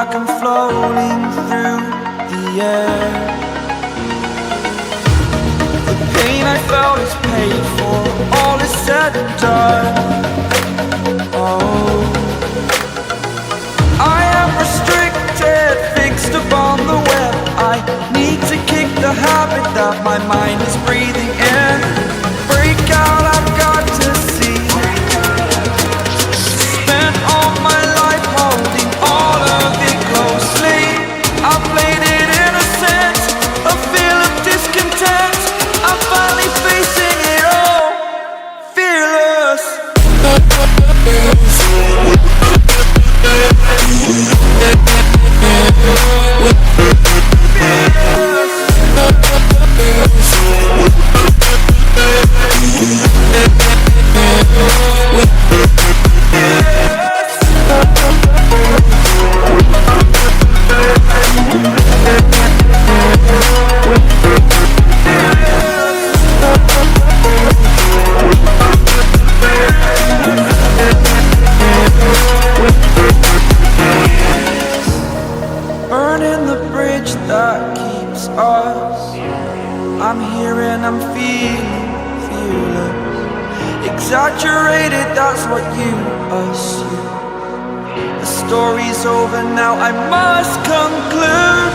like I'm floating through the air. The pain I felt is paid for, all is said and done. Oh, I am restricted, fixed upon the web. I need to kick the habit that my mind is breathing in. Break out, I've got to see. Spent all my life holding all of it closely. I played it innocent, a feel of discontent. I'm finally facing it all, fearless. Burning the bridge that keeps us. I'm here and I'm feeling fearless. Exaggerated, that's what you assume. The story's over now, I must conclude.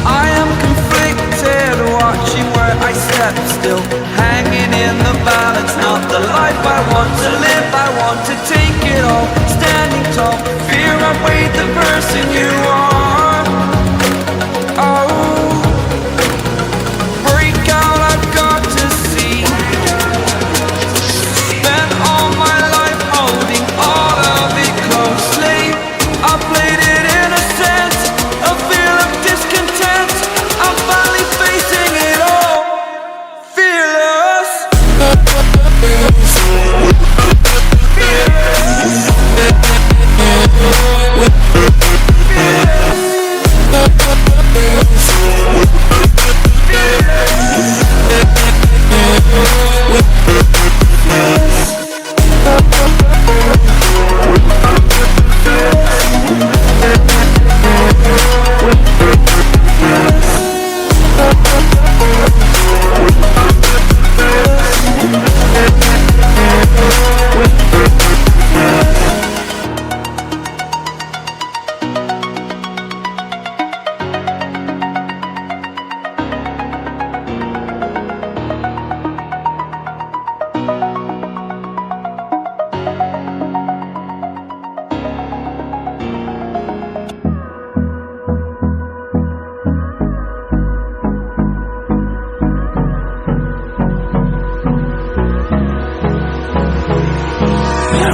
I am conflicted, watching where I step still, hanging in the balance. Not the life I want to live, I want to take it all. Standing tall, fear outweighed the person you are. Oh, break out, I've got to see. Spent all my life holding all of it closely. I played it innocent, a feel of discontent. I'm finally facing it all, fearless.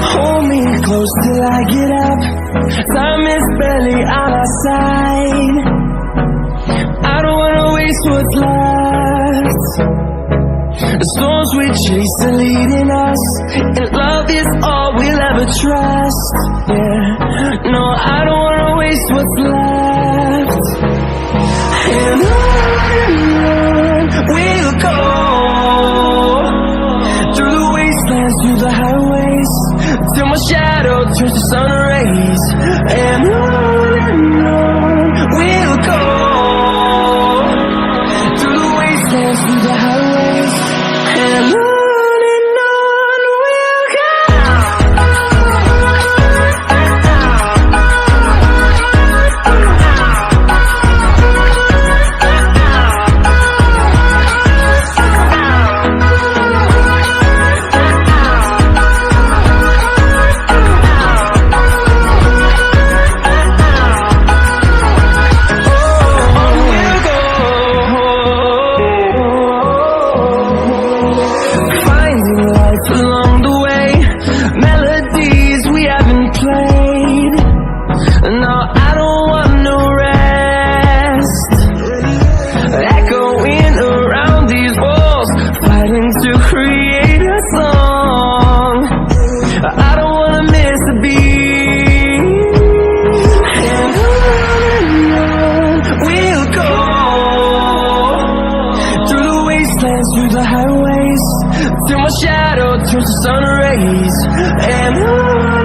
Hold me close till I get up. Time is barely on our side. I don't wanna waste what's left. The storms we chase are leading us, and love is all we'll ever trust. Yeah, no, I don't wanna waste what's left. And on we'll go, through the wastelands, through the highways, till my shadow turns to sun rays. And on we'll go, through the wastelands, through the highways, and on we'll go. Along the way, melodies we haven't played. No, I don't want no rest. Echoing around these walls, fighting to create a song. I don't wanna miss a beat. And on we'll go, through the wastelands, through the highways, till my shadow turns to sun rays. And on